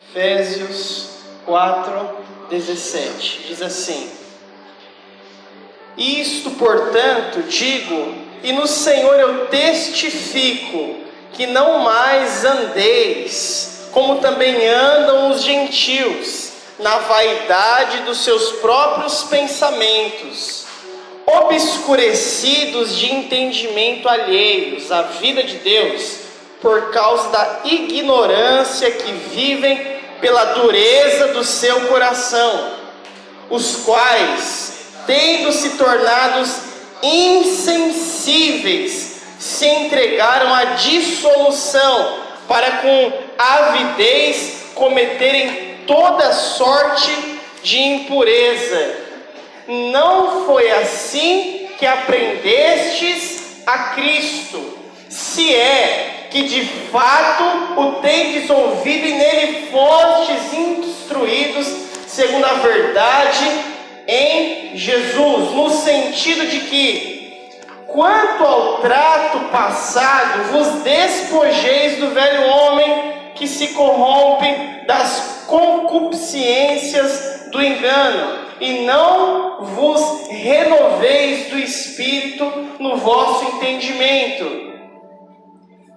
Efésios 4:17. Diz assim: Isto, portanto, digo, e no Senhor eu testifico, que não mais andeis, como também andam os gentios, na vaidade dos seus próprios pensamentos, obscurecidos de entendimento alheios à vida de Deus, por causa da ignorância que vivem pela dureza do seu coração, os quais, tendo se tornados insensíveis, se entregaram à dissolução, para com avidez cometerem toda sorte de impureza. Não foi assim que aprendestes a Cristo, se é que de fato o tendes ouvido e nele fostes instruídos segundo a verdade em Jesus, no sentido de que, quanto ao trato passado, vos despojeis do velho homem que se corrompe das concupiscências do engano, e não vos renoveis do Espírito no vosso entendimento.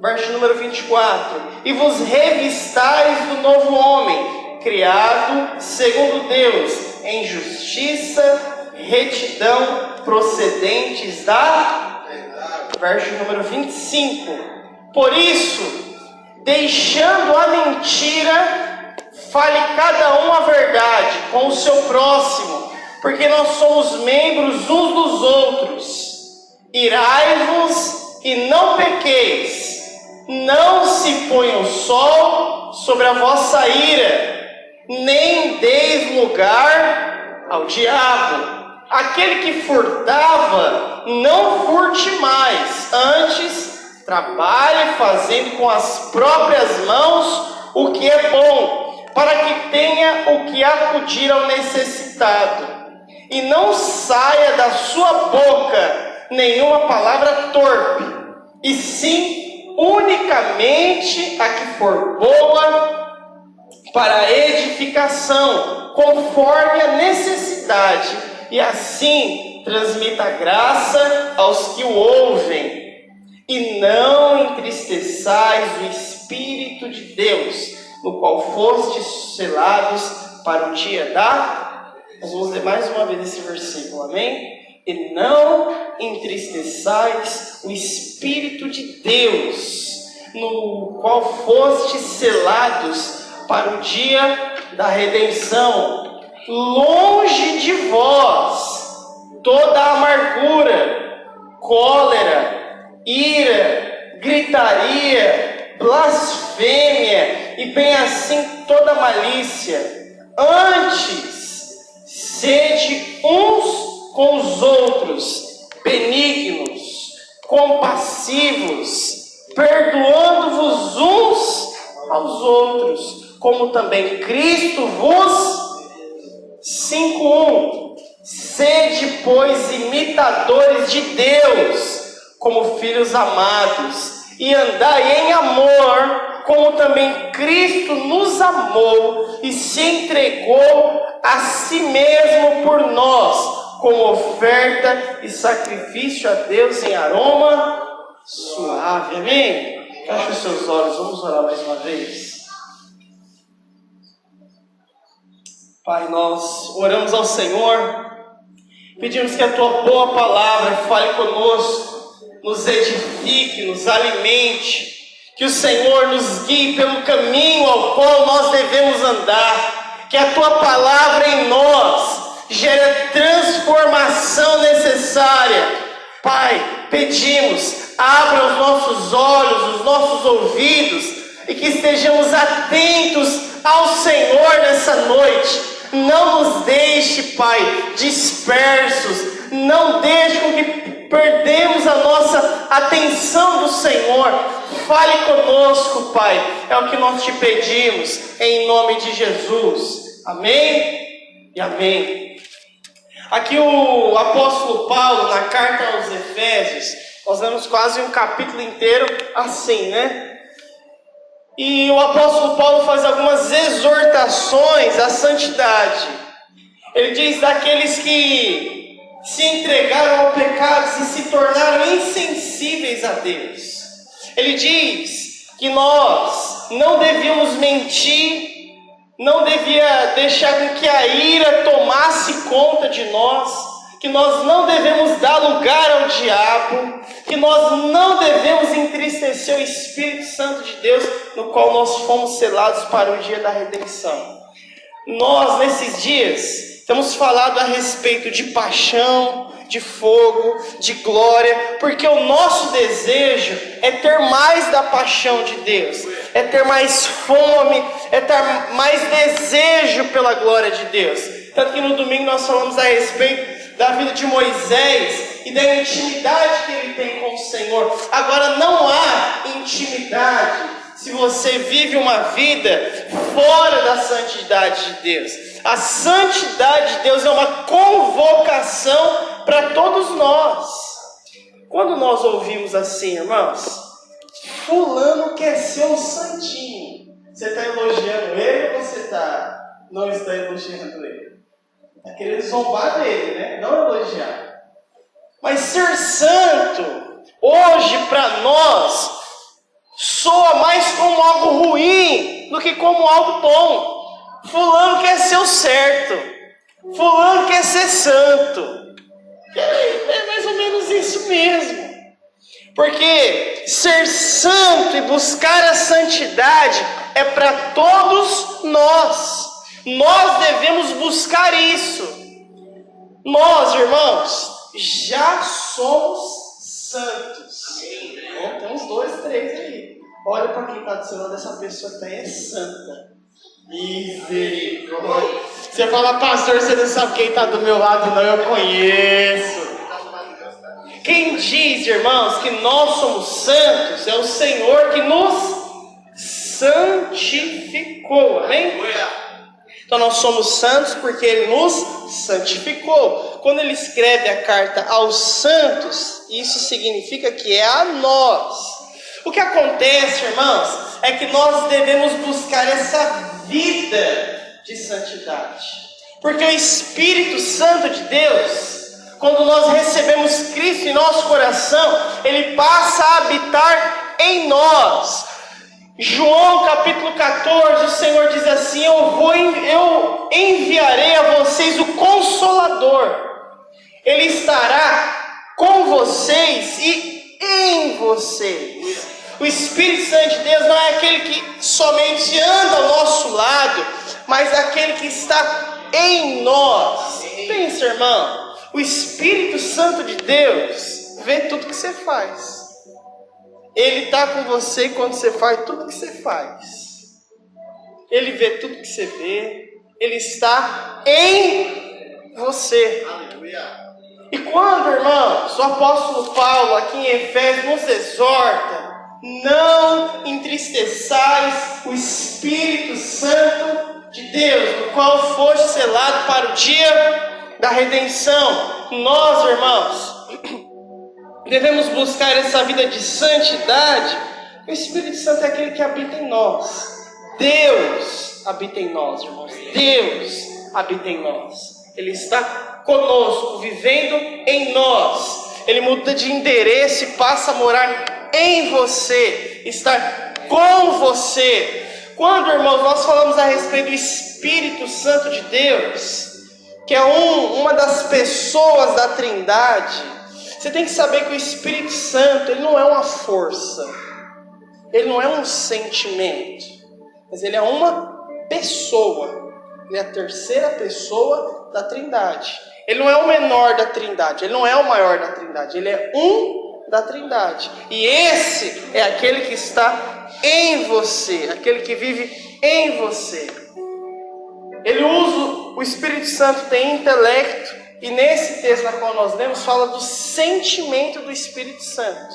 Verso número 24: E vos revistais do novo homem, criado segundo Deus, em justiça, retidão, procedentes da... Verso número 25: Por isso, deixando a mentira, fale cada um a verdade com o seu próximo, porque nós somos membros uns dos outros. Irai-vos e não pequeis, não se ponha o sol sobre a vossa ira, nem deis lugar ao diabo. Aquele que furtava, não furte mais, antes trabalhe fazendo com as próprias mãos o que é bom, para que tenha o que acudir ao necessitado. E não saia da sua boca nenhuma palavra torpe, e sim unicamente a que for boa para a edificação, conforme a necessidade, e assim transmita graça aos que o ouvem. E não entristeçais o Espírito de Deus, no qual fostes selados para o dia da... Nós vamos ler mais uma vez esse versículo, amém? E não entristeçais o Espírito de Deus, no qual fostes selados para o dia da redenção. Longe de vós toda amargura, cólera, ira, gritaria, blasfêmia e bem assim toda malícia. Antes, sede uns com os outros benignos, compassivos, perdoando-vos uns aos outros, como também Cristo vos... 5:1 Sede, pois, imitadores de Deus, como filhos amados, e andai em amor, como também Cristo nos amou e se entregou a si mesmo por nós, como oferta e sacrifício a Deus em aroma suave. Amém? Feche os seus olhos, vamos orar mais uma vez. Pai, nós oramos ao Senhor, pedimos que a Tua boa palavra fale conosco, nos edifique, nos alimente, que o Senhor nos guie pelo caminho ao qual nós devemos andar, que a Tua palavra em nós gere a transformação necessária. Pai, pedimos, abra os nossos olhos, os nossos ouvidos, e que estejamos atentos ao Senhor nessa noite. Não nos deixe, Pai, dispersos. Não deixe com que perdemos a nossa atenção do Senhor. Fale conosco, Pai. É o que nós te pedimos, em nome de Jesus. Amém e amém. Aqui o apóstolo Paulo, na carta aos Efésios, nós vemos quase um capítulo inteiro assim, né? E o apóstolo Paulo faz algumas exortações tentações à santidade. Ele diz daqueles que se entregaram ao pecado e se tornaram insensíveis a Deus. Ele diz que nós não devíamos mentir, não devia deixar com que a ira tomasse conta de nós, que nós não devemos dar lugar ao diabo, que nós não devemos entristecer o Espírito Santo de Deus, no qual nós fomos selados para o dia da redenção. Nós, nesses dias, temos falado a respeito de paixão, de fogo, de glória, porque o nosso desejo é ter mais da paixão de Deus, é ter mais fome, é ter mais desejo pela glória de Deus. Tanto que no domingo nós falamos a respeito da vida de Moisés e da intimidade que ele tem com o Senhor. Agora, não há intimidade se você vive uma vida fora da santidade de Deus. A santidade de Deus é uma convocação para todos nós. Quando nós ouvimos assim, irmãos, fulano quer ser um santinho, você está elogiando ele ou você não está elogiando ele? Está querendo zombar dele, né? Não elogiar. Mas ser santo, hoje para nós, soa mais como algo ruim do que como algo bom. Fulano quer ser o certo, fulano quer ser santo. É mais ou menos isso mesmo. Porque ser santo e buscar a santidade é para todos nós. Nós devemos buscar isso. Nós, irmãos, já somos santos. Bom, tem uns 2, 3 aí. Olha para quem está do seu lado, dessa pessoa que é santa. Misericórdia. Você fala, pastor, você não sabe quem está do meu lado, não, eu conheço. Quem diz, irmãos, que nós somos santos é o Senhor que nos santificou, amém? Então nós somos santos porque Ele nos santificou. Quando Ele escreve a carta aos santos, isso significa que é a nós. O que acontece, irmãos, é que nós devemos buscar essa vida de santidade. Porque o Espírito Santo de Deus, quando nós recebemos Cristo em nosso coração, Ele passa a habitar em nós. João capítulo 14, o Senhor diz assim: eu enviarei a vocês o Consolador. Ele estará com vocês e em vocês. O Espírito Santo de Deus não é aquele que somente anda ao nosso lado, mas aquele que está em nós. Pensa, irmão, o Espírito Santo de Deus vê tudo que você faz. Ele está com você quando você faz tudo que você faz. Ele vê tudo que você vê. Ele está em você. Aleluia. E quando, irmãos, o apóstolo Paulo aqui em Efésios nos exorta: não entristeçais o Espírito Santo de Deus, no qual foste selado para o dia da redenção. Nós, irmãos, devemos buscar essa vida de santidade. O Espírito Santo é aquele que habita em nós. Deus habita em nós, irmãos. Deus habita em nós. Ele está conosco, vivendo em nós. Ele muda de endereço e passa a morar em você, estar com você. Quando, irmãos, nós falamos a respeito do Espírito Santo de Deus, que é uma das pessoas da Trindade, você tem que saber que o Espírito Santo, ele não é uma força, ele não é um sentimento, mas ele é uma pessoa. Ele é a terceira pessoa da Trindade. Ele não é o menor da Trindade, ele não é o maior da Trindade, ele é da Trindade. E esse é aquele que está em você, aquele que vive em você. Ele usa, o Espírito Santo tem intelecto, e nesse texto na qual nós lemos fala do sentimento do Espírito Santo,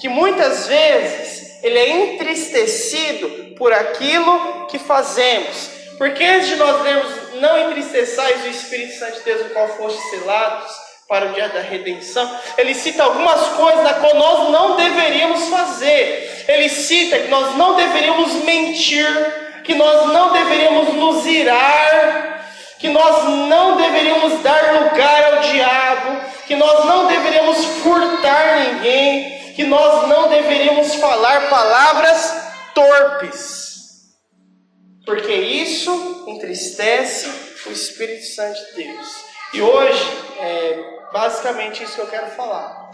que muitas vezes ele é entristecido por aquilo que fazemos. Porque antes de nós lermos: não entristeçais o Espírito Santo de Deus, no qual foste selados para o dia da redenção, ele cita algumas coisas da qual nós não deveríamos fazer. Ele cita que nós não deveríamos mentir, que nós não deveríamos nos irar mentirá, que nós não deveríamos dar lugar ao diabo, que nós não deveríamos furtar ninguém, que nós não deveríamos falar palavras torpes, porque isso entristece o Espírito Santo de Deus. E hoje é basicamente isso que eu quero falar.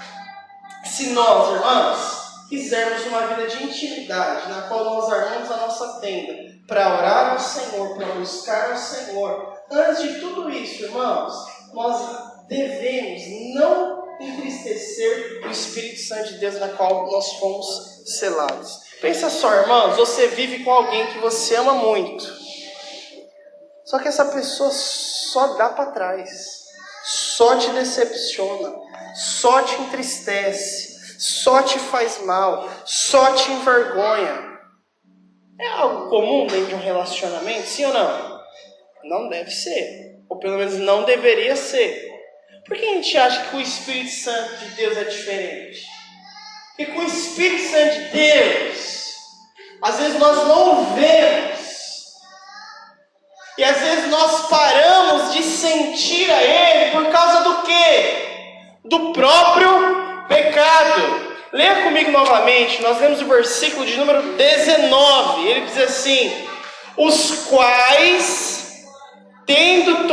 Se nós, irmãos, quisermos uma vida de intimidade, na qual nós armamos a nossa tenda para orar ao Senhor, para buscar ao Senhor, antes de tudo isso, irmãos, nós devemos não entristecer o Espírito Santo de Deus na qual nós fomos selados. Pensa só, irmãos, você vive com alguém que você ama muito, só que essa pessoa só dá para trás, só te decepciona, só te entristece, só te faz mal, só te envergonha. É algo comum dentro de um relacionamento, sim ou não? Não deve ser, ou pelo menos não deveria ser. Por que a gente acha que o Espírito Santo de Deus é diferente? E com o Espírito Santo de Deus, às vezes nós não vemos, e às vezes nós paramos de sentir a Ele por causa do quê? Do próprio pecado. Leia comigo novamente, nós lemos o versículo de número 19, ele diz assim: os quais, tendo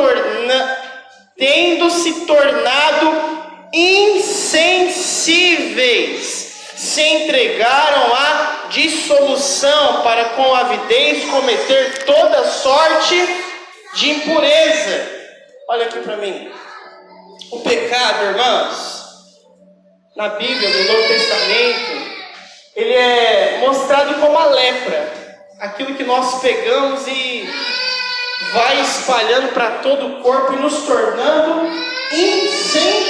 se tornado insensíveis, se entregaram à dissolução, para com avidez cometer toda sorte de impureza. Olha aqui para mim. O pecado, irmãos, na Bíblia, no Novo Testamento, ele é mostrado como a lepra, aquilo que nós pegamos e vai espalhando para todo o corpo e nos tornando insensíveis.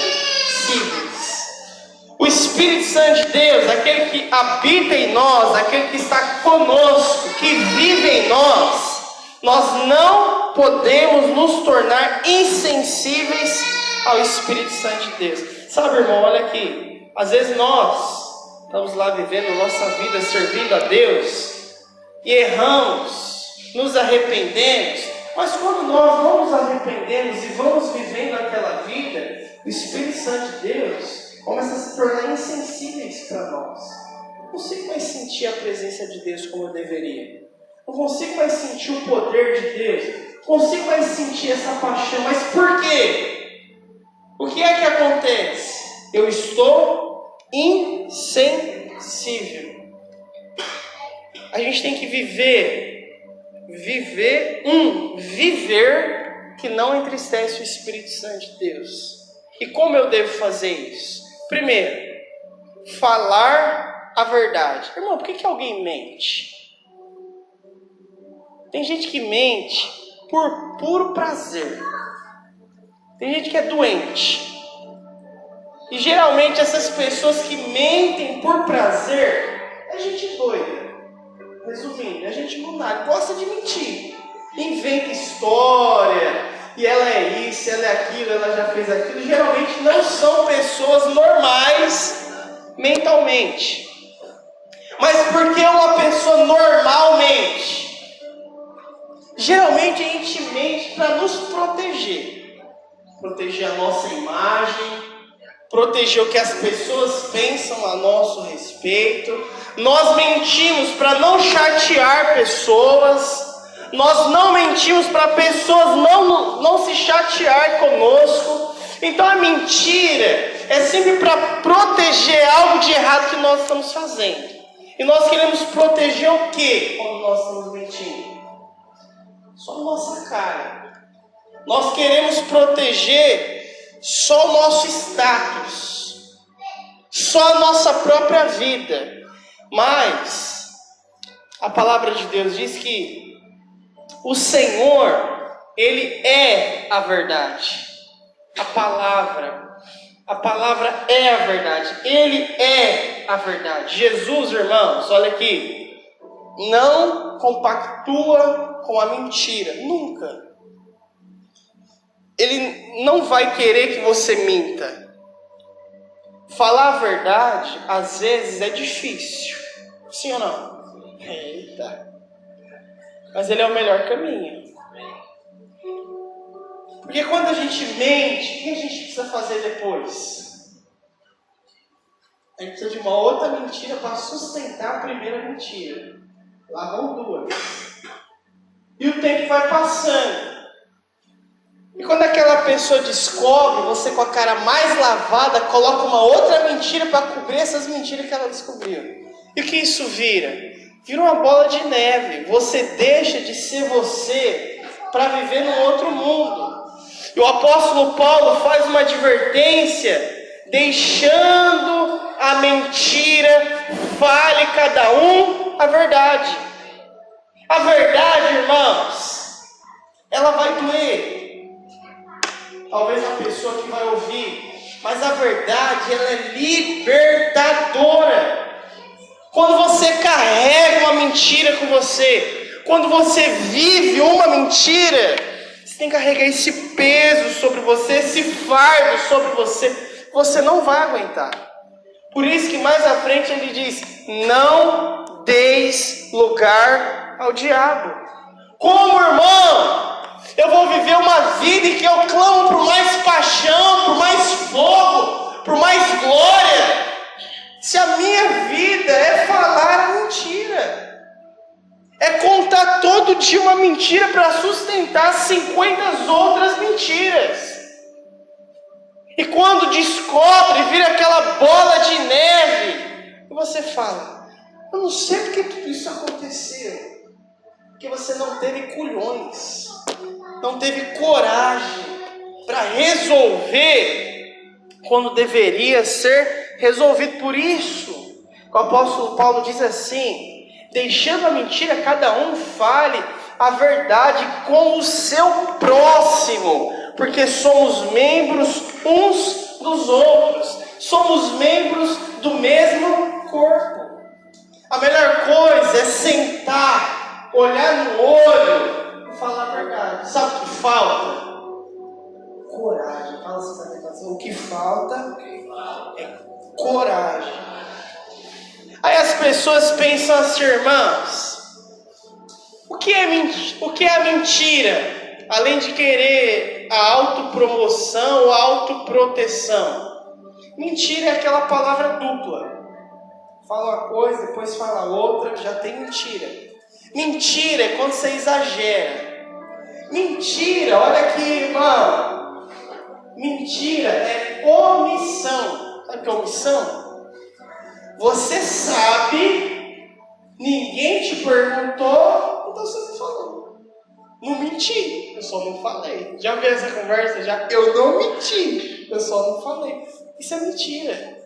O Espírito Santo de Deus, aquele que habita em nós, aquele que está conosco, que vive em nós, nós não podemos nos tornar insensíveis ao Espírito Santo de Deus. Sabe, irmão, olha aqui, às vezes nós estamos lá vivendo nossa vida servindo a Deus e erramos, nos arrependemos, mas quando nós não nos arrependemos e vamos vivendo aquela vida, o Espírito Santo de Deus começa a se tornar insensíveis para nós. Não consigo mais sentir a presença de Deus como eu deveria. Não consigo mais sentir o poder de Deus. Não consigo mais sentir essa paixão. Mas por quê? O que é que acontece? Eu estou insensível. A gente tem que viver que não entristece o Espírito Santo de Deus. E como eu devo fazer isso? Primeiro, falar a verdade. Irmão, por que alguém mente? Tem gente que mente por puro prazer. Tem gente que é doente. E geralmente essas pessoas que mentem por prazer é gente doida. Resumindo, é gente lunática, gosta de mentir. Inventa história. E ela é isso, ela é aquilo, ela já fez aquilo. Geralmente não são pessoas normais mentalmente. Mas por que uma pessoa normal mente? Geralmente a gente mente para nos proteger. Proteger a nossa imagem, proteger o que as pessoas pensam a nosso respeito. Nós mentimos para não chatear pessoas. Nós não mentimos para pessoas não se chatear conosco. Então a mentira é sempre para proteger algo de errado que nós estamos fazendo. E nós queremos proteger o que quando nós estamos mentindo? Só a nossa cara. Nós queremos proteger só o nosso status, só a nossa própria vida. Mas a palavra de Deus diz que o Senhor, Ele é a verdade. A palavra é a verdade. Ele é a verdade. Jesus, irmãos, olha aqui, não compactua com a mentira, nunca. Ele não vai querer que você minta. Falar a verdade, às vezes, é difícil. Sim ou não? Eita. mas ele é o melhor caminho. Porque quando a gente mente, o que a gente precisa fazer depois? A gente precisa de uma outra mentira para sustentar a primeira mentira. Lá vão duas. E o tempo vai passando. E quando aquela pessoa descobre, você com a cara mais lavada, coloca uma outra mentira para cobrir essas mentiras que ela descobriu. E o que isso vira? Vira uma bola de neve. Você deixa de ser você para viver num outro mundo. E o apóstolo Paulo faz uma advertência, deixando a mentira, fale cada um a verdade. A verdade, irmãos, ela vai doer. Talvez a pessoa que vai ouvir, mas a verdade, ela é libertadora. Quando você carrega uma mentira com você, quando você vive uma mentira, você tem que carregar esse peso sobre você, esse fardo sobre você, você não vai aguentar. Por isso que mais à frente ele diz, não deis lugar ao diabo. Como, irmão? Eu vou viver uma vida em que eu clamo por mais paixão, por mais fogo, por mais glória, se a minha vida é falar a mentira, é contar todo dia uma mentira para sustentar 50 outras mentiras. E quando descobre, vira aquela bola de neve, e você fala, eu não sei porque tudo isso aconteceu. Porque você não teve culhões, não teve coragem para resolver quando deveria ser resolvido. Por isso, o apóstolo Paulo diz assim, deixando a mentira, cada um fale a verdade com o seu próximo, porque somos membros uns dos outros, somos membros do mesmo corpo. A melhor coisa é sentar, olhar no olho e falar a verdade. Sabe o que falta? Coragem. Fala assim, o que falta é coragem. Aí as pessoas pensam assim, irmãos, o que é a mentira? Além de querer a autopromoção ou a autoproteção. Mentira é aquela palavra dupla. Fala uma coisa, depois fala outra, já tem mentira. Mentira é quando você exagera. Mentira, olha aqui, irmão. Mentira é omissão. Sabe o que é omissão? Você sabe, ninguém te perguntou, então você não falou. Não menti, eu só não falei. Já viu essa conversa? Já? Eu não menti, eu só não falei. Isso é mentira.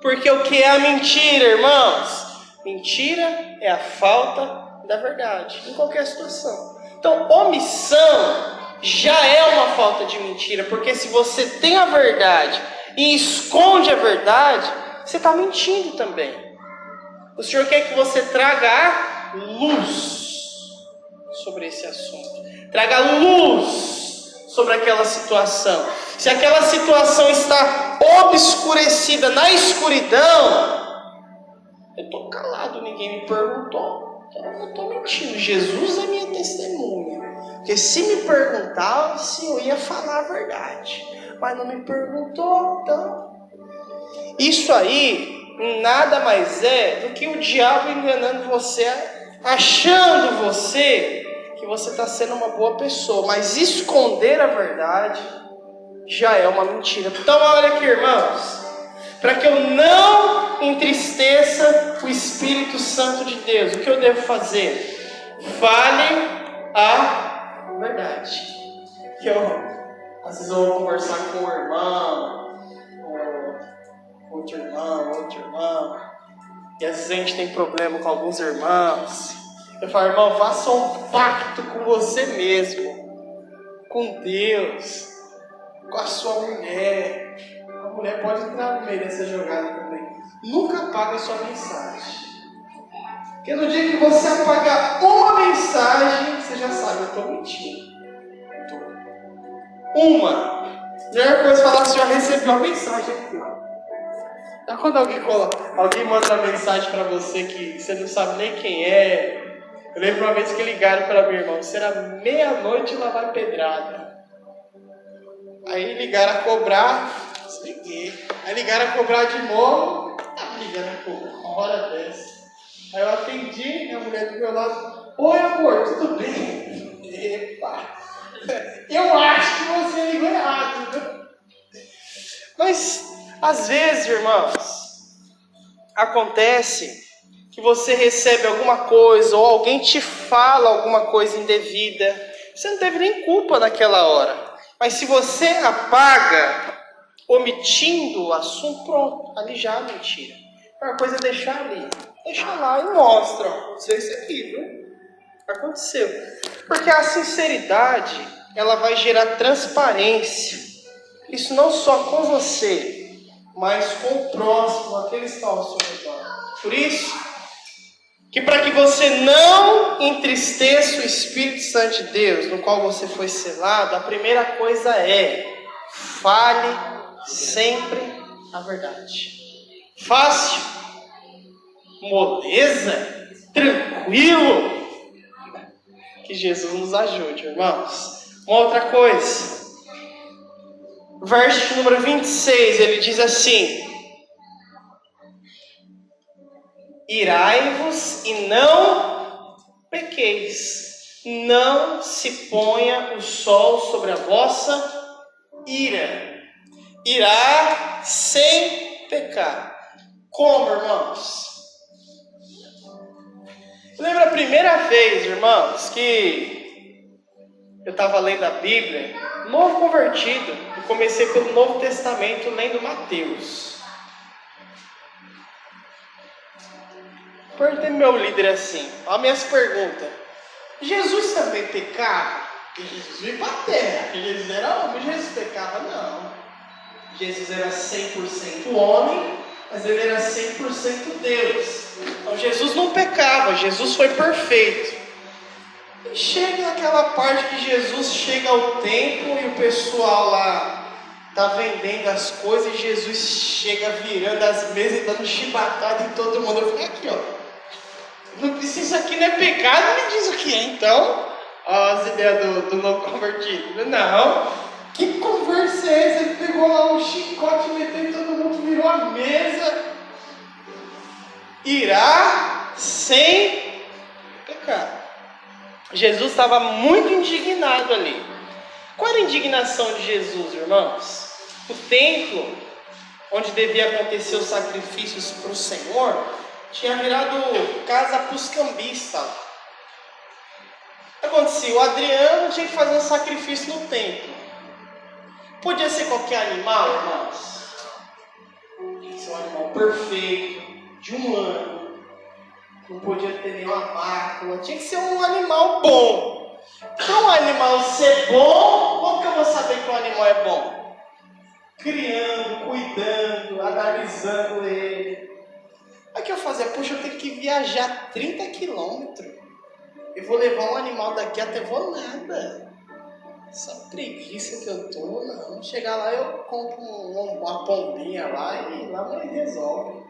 Porque o que é a mentira, irmãos? Mentira é a falta da verdade, em qualquer situação. Então, omissão já é uma falta de mentira, porque se você tem a verdade e esconde a verdade, você está mentindo também. O Senhor quer que você traga a luz sobre esse assunto. Traga luz sobre aquela situação. Se aquela situação está obscurecida na escuridão, eu estou calado, ninguém me perguntou, então eu não estou mentindo. Jesus é minha testemunha. Porque se me perguntasse, eu ia falar a verdade. Mas não me perguntou, então. Isso aí nada mais é do que o diabo enganando você, achando você que você está sendo uma boa pessoa, mas esconder a verdade já é uma mentira. Então olha aqui, irmãos, para que eu não entristeça o Espírito Santo de Deus, o que eu devo fazer? Fale a verdade. Que às vezes eu vou conversar com um irmão, outro irmão, e às vezes a gente tem problema com alguns irmãos. Eu falo, irmão, faça um pacto com você mesmo, com Deus, com a sua mulher. A mulher pode entrar no meio dessa jogada também. Nunca apague a sua mensagem. Porque no dia que você apagar uma mensagem, você já sabe, eu estou mentindo. Uma. A melhor coisa é falar que você já recebeu a mensagem aqui. Então, quando alguém manda uma mensagem para você que você não sabe nem quem é, Eu lembro uma vez que ligaram para minha irmã, será meia-noite e lá vai pedrada. Aí ligaram a cobrar, desliguei. Aí ligaram a cobrar de novo, ligando a cobrar uma hora dessa. Aí eu atendi, a mulher do meu lado, oi amor, tudo bem? Epa, eu acho que você ligou errado, viu? Mas, às vezes, irmãos, acontece que você recebe alguma coisa ou alguém te fala alguma coisa indevida. Você não teve nem culpa naquela hora. Mas se você apaga, omitindo o assunto, pronto, ali já é mentira. A coisa é deixar ali. Deixa lá e mostra. Aconteceu isso aqui, viu? Aconteceu. Porque a sinceridade, ela vai gerar transparência. Isso não só com você, mas com o próximo, aqueles que estão ao seu redor. Por isso, que para que você não entristeça o Espírito Santo de Deus, no qual você foi selado, a primeira coisa é, fale sempre a verdade. Fácil? Moleza? Tranquilo? Que Jesus nos ajude, irmãos. Uma outra coisa. Verso número 26, ele diz assim: irai-vos e não pequeis. Não se ponha o sol sobre a vossa ira. Irá sem pecar. Como, irmãos? Eu lembro a primeira vez, irmãos, que eu estava lendo a Bíblia, novo convertido. Eu comecei pelo Novo Testamento lendo Mateus. Perguntei meu líder assim, olha minhas perguntas. Jesus também pecava? Porque Jesus veio para a terra, porque Jesus era homem. Jesus pecava? Não. Jesus era 100% homem, mas ele era 100% Deus. Então Jesus não pecava, Jesus foi perfeito. E chega naquela parte que Jesus chega ao templo e o pessoal lá está vendendo as coisas e Jesus chega virando as mesas e dando chibatada em todo mundo. Eu falei, aqui ó. Se isso aqui não é pecado, me diz o que é então. Olha as ideias do novo convertido. Não, que conversa é essa? Ele pegou lá um chicote, meteu em todo mundo, virou a mesa. Irá sem pecado. Jesus estava muito indignado ali. Qual era a indignação de Jesus, irmãos? O templo, onde devia acontecer os sacrifícios para o Senhor, tinha virado casa para os cambistas. O que acontecia? O Adriano tinha que fazer um sacrifício no templo. Podia ser qualquer animal, irmãos. Tinha que ser um animal perfeito, de um ano. Não podia ter nenhuma mácula. Tinha que ser um animal bom. Para um animal ser bom, como que eu vou saber que o animal é bom? Criando, cuidando, analisando ele. Aí que eu fazia, poxa, eu tenho que viajar 30 quilômetros. Eu vou levar um animal daqui até vou nada. Essa preguiça que eu tô, não. Chegar lá eu compro uma pombinha lá e lá nós resolve.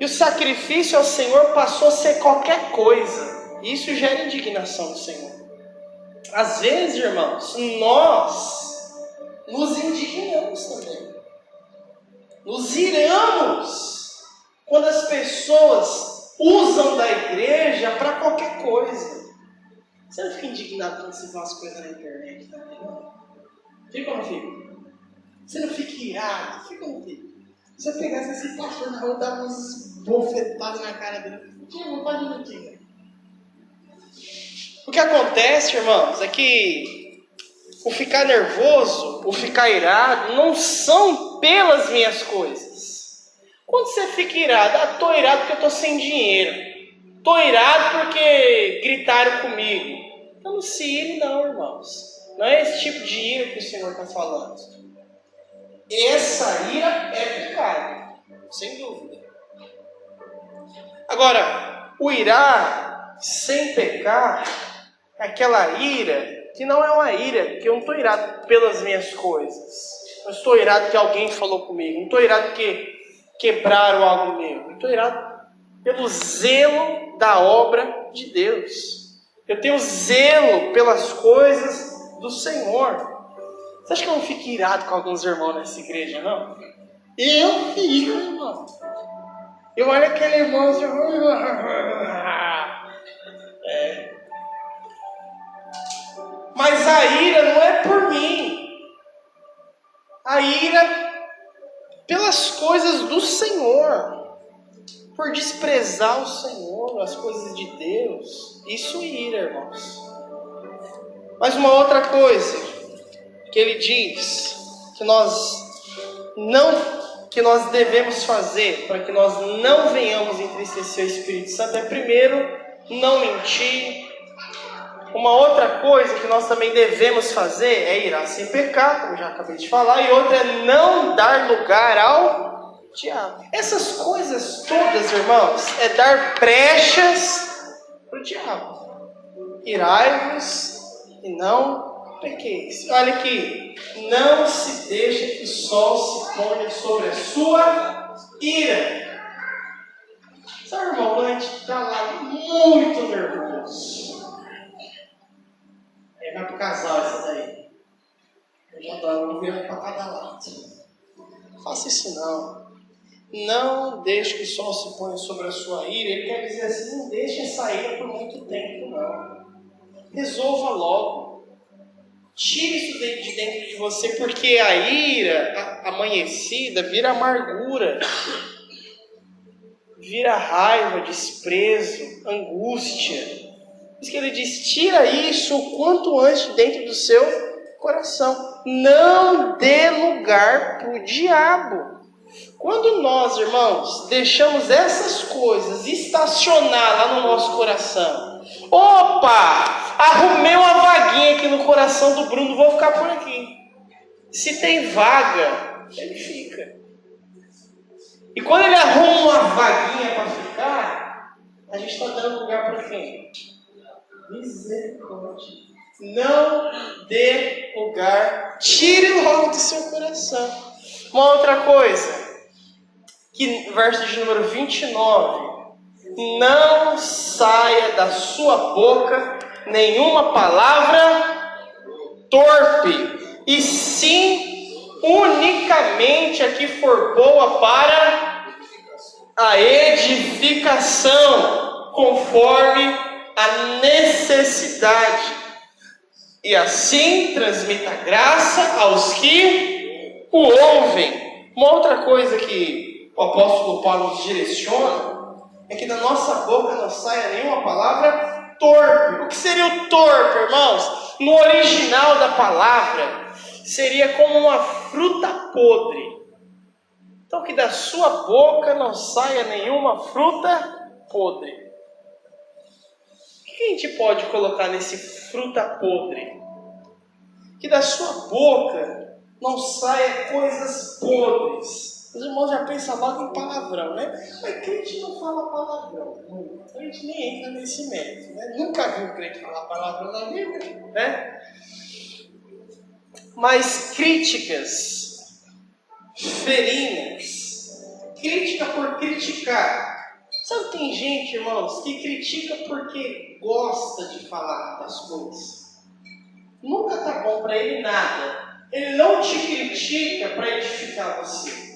E o sacrifício ao Senhor passou a ser qualquer coisa. Isso gera indignação do Senhor. Às vezes, irmãos, nós nos indignamos também. Nos iramos quando as pessoas usam da igreja para qualquer coisa. Você não fica indignado quando você vê umas coisas na internet também, não? Fica ou não fica? Você não fica irado? Fica ou não fica? Se eu pegasse esse pastor na rua, dava uns bofetadas na cara dele. Não pode mentir. O que acontece, irmãos, é que o ficar nervoso, o ficar irado, não são pelas minhas coisas. Quando você fica irado, tô irado porque eu tô sem dinheiro. Tô irado porque gritaram comigo. Então não se ire não, irmãos. Não é esse tipo de ira que o Senhor está falando. Essa ira é pecado, sem dúvida. Agora, o irar sem pecar é aquela ira que não é uma ira, que eu não estou irado pelas minhas coisas. Não estou irado que alguém falou comigo. Não estou irado que quebraram algo meu. Eu estou irado pelo zelo da obra de Deus. Eu tenho zelo pelas coisas do Senhor. Você acha que eu não fico irado com alguns irmãos nessa igreja, não? Eu fico, irmão. Eu olho aquele irmão assim... Mas a ira não é por mim. A ira pelas coisas do Senhor. Por desprezar o Senhor, as coisas de Deus. Isso ira, irmãos. Mas uma outra coisa que ele diz que nós devemos fazer para que nós não venhamos entristecer o Espírito Santo é, primeiro, não mentir. Uma outra coisa que nós também devemos fazer é irar sem pecar, como já acabei de falar, e outra é não dar lugar ao diabo. Essas coisas todas, irmãos, é dar brechas para o diabo. Irai-vos e não pequeis. Olha aqui, não se deixe que o sol se ponha sobre a sua ira. Sabe, irmão, quando a gente está lá muito nervoso, aí vai pro casal essa daí. Eu já dou virando para cada lado. Não faça isso não. Não deixe que o sol se ponha sobre a sua ira. Ele quer dizer assim, não deixe essa ira por muito tempo não. Resolva logo. Tire isso de dentro de você, porque a ira amanhecida vira amargura, vira raiva, desprezo, angústia. Por isso que ele diz, tira isso o quanto antes dentro do seu coração. Não dê lugar para o diabo. Quando nós, irmãos, deixamos essas coisas estacionar lá no nosso coração, opa, arrumei uma vaguinha aqui no coração do Bruno, vou ficar por aqui. Se tem vaga, ele fica. E quando ele arruma uma vaguinha para ficar, a gente está dando lugar para quem? Misericórdia. Não dê lugar, tire logo do seu coração. Uma outra coisa, que verso de número 29, não saia da sua boca nenhuma palavra torpe, e sim unicamente a que for boa para a edificação, conforme a necessidade, e assim transmita graça aos que o ouvem. Uma outra coisa que o apóstolo Paulo nos direciona é que da nossa boca não saia nenhuma palavra torpe. O que seria o torpe, irmãos? No original da palavra, seria como uma fruta podre. Então, que da sua boca não saia nenhuma fruta podre. O que a gente pode colocar nesse fruta podre? Que da sua boca não saia coisas podres. Os irmãos já pensam logo em palavrão, né? Mas crente não fala palavrão. Crente nem entra nesse mérito, né? Nunca viu crente falar palavrão na Bíblia, né? Mas críticas ferinas, crítica por criticar. Sabe, tem gente, irmãos, que critica porque gosta de falar das coisas. Nunca tá bom para ele nada. Ele não te critica para edificar você.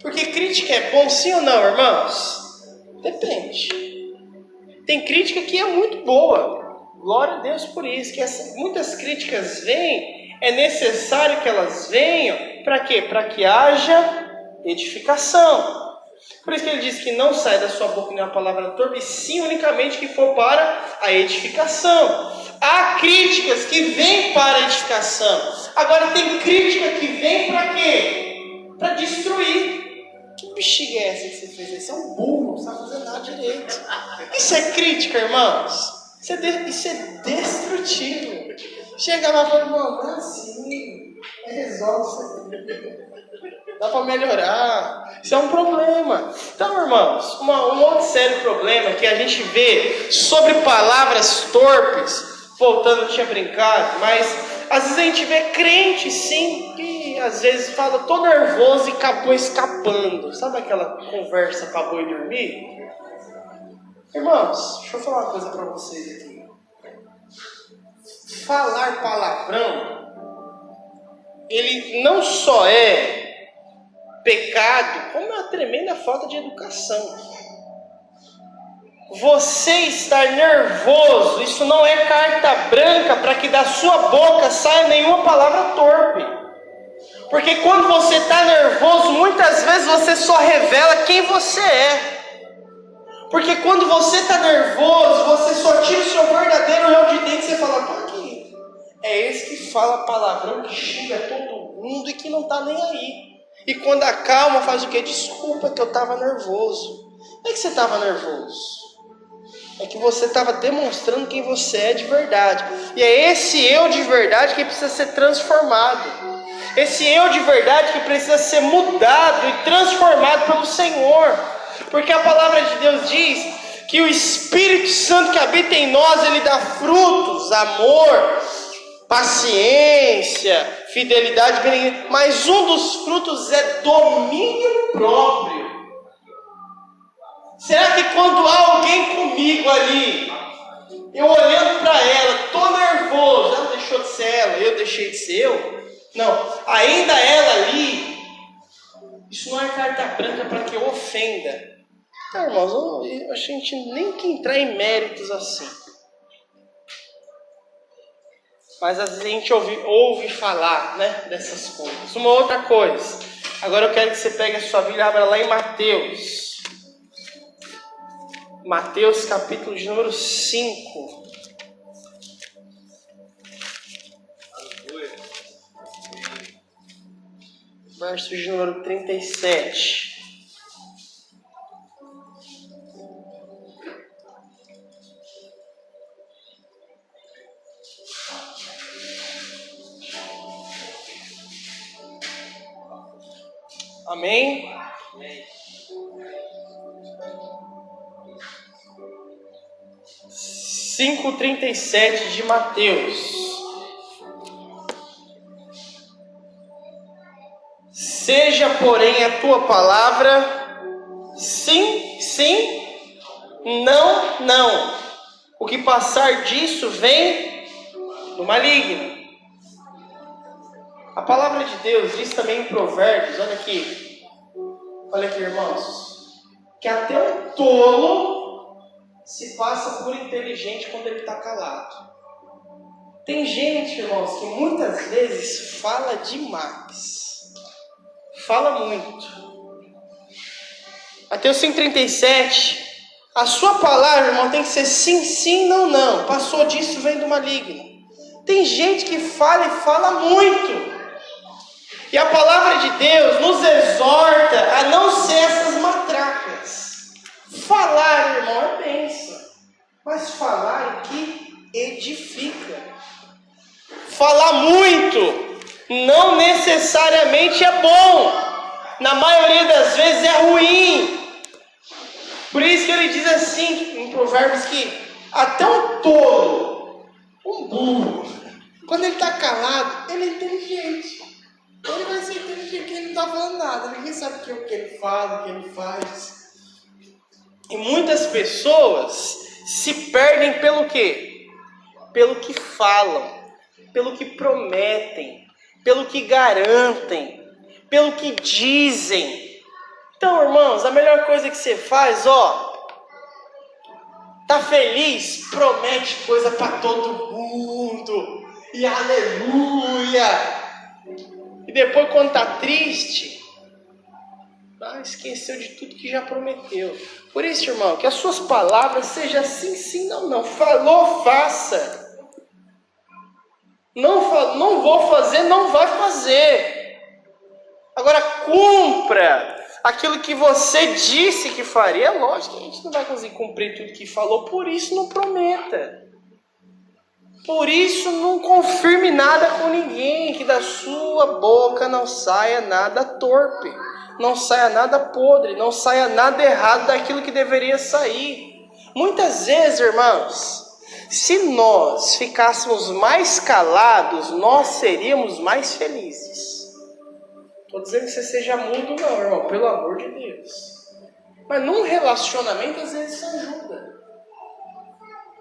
Porque crítica é bom, sim ou não, irmãos? Depende. Tem crítica que é muito boa. Glória a Deus por isso. Que muitas críticas vêm, é necessário que elas venham. Para quê? Para que haja edificação. Por isso que ele diz que não sai da sua boca nenhuma palavra torpe, sim unicamente que for para a edificação. Há críticas que vêm para a edificação. Agora tem crítica que vem para quê? Para destruir. Que bexiga é essa que você fez? Você é um burro, não sabe fazer nada direito. Isso é crítica, irmãos? Isso é destrutivo. Chega lá e fala, irmão, não é assim. Resolve isso aqui. Dá para melhorar. Isso é um problema. Então, irmãos, um outro sério problema que a gente vê sobre palavras torpes. Voltando, eu tinha brincado, mas às vezes a gente vê crente, sim, que às vezes fala tô nervoso e acabou escapando. Sabe aquela conversa para boi dormir? Irmãos, deixa eu falar uma coisa para vocês aqui. Falar palavrão, ele não só é pecado, como é uma tremenda falta de educação. Você estar nervoso, isso não é carta branca para que da sua boca saia nenhuma palavra torpe. Porque quando você está nervoso, muitas vezes você só revela quem você é. Porque quando você está nervoso, você só tira o seu verdadeiro eu de dentro e você fala, tô aqui. É esse que fala palavrão, que xinga todo mundo e que não está nem aí. E quando acalma, faz o quê? Desculpa que eu estava nervoso. Não é que você estava nervoso. É que você estava demonstrando quem você é de verdade. E é esse eu de verdade que precisa ser transformado. Esse eu de verdade que precisa ser mudado e transformado pelo Senhor. Porque a palavra de Deus diz que o Espírito Santo que habita em nós, ele dá frutos, amor, paciência, fidelidade, benignidade. Mas um dos frutos é domínio próprio. Será que quando há alguém comigo ali, eu olhando para ela, estou nervoso, ela deixou de ser ela, eu deixei de ser eu? Não, ainda ela ali, isso não é carta branca para que eu ofenda. Não, irmãos, eu acho que a gente nem que entrar em méritos assim. Mas às vezes a gente ouve falar, né, dessas coisas. Uma outra coisa, agora eu quero que você pegue a sua Bíblia e abra lá em Mateus. Mateus capítulo de número 5. Verso de número 37. Amém? 5:37 de Mateus. Seja, porém, a tua palavra sim, sim, não, não. O que passar disso vem do maligno. A palavra de Deus diz também em Provérbios, olha aqui, irmãos, que até um tolo se passa por inteligente quando ele está calado. Tem gente, irmãos, que muitas vezes fala demais. Fala muito. Mateus 5:37. A sua palavra, irmão, tem que ser sim, sim, não, não. Passou disso, vem do maligno. Tem gente que fala e fala muito. E a palavra de Deus nos exorta a não ser essas matracas. Falar, irmão, é bênção. Mas falar é que edifica. Falar muito não necessariamente é bom. Na maioria das vezes é ruim. Por isso que ele diz assim, em Provérbios, que até um tolo, um burro, quando ele está calado, ele é inteligente. Ele vai ser inteligente porque ele não está falando nada. Ninguém sabe o que ele fala, o que ele faz. E muitas pessoas se perdem pelo quê? Pelo que falam, pelo que prometem, pelo que garantem, pelo que dizem. Então, irmãos, a melhor coisa que você faz, tá feliz? Promete coisa para todo mundo. E aleluia! E depois, quando tá triste, esqueceu de tudo que já prometeu. Por isso, irmão, que as suas palavras sejam sim, sim, não, não. Falou, faça. Não vou fazer, não vai fazer. Agora, cumpra aquilo que você disse que faria. É lógico que a gente não vai conseguir cumprir tudo que falou, por isso não prometa. Por isso não confirme nada com ninguém, que da sua boca não saia nada torpe, não saia nada podre, não saia nada errado daquilo que deveria sair. Muitas vezes, irmãos, se nós ficássemos mais calados, nós seríamos mais felizes. Estou dizendo que você seja mudo não, irmão, pelo amor de Deus. Mas num relacionamento às vezes isso ajuda.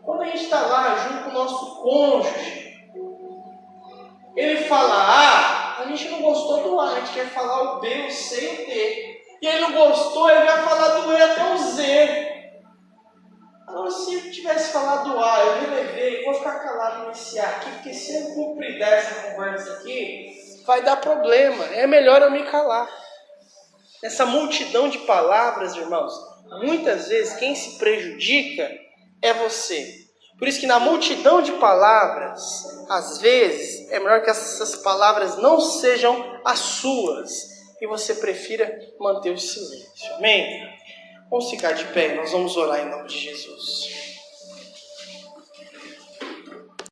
Quando a gente está lá junto com o nosso cônjuge, ele fala A, a gente não gostou do A, a gente quer falar o B, o C e o D. E ele não gostou, ele vai falar do E até o Z. Agora, se eu tivesse falado A, eu relevei, vou ficar calado nesse A aqui, porque se eu cumprir essa conversa aqui, vai dar problema. É melhor eu me calar. Essa multidão de palavras, irmãos, muitas vezes quem se prejudica é você. Por isso que na multidão de palavras, às vezes, é melhor que essas palavras não sejam as suas e você prefira manter o silêncio. Amém? Vamos ficar de pé, nós vamos orar em nome de Jesus.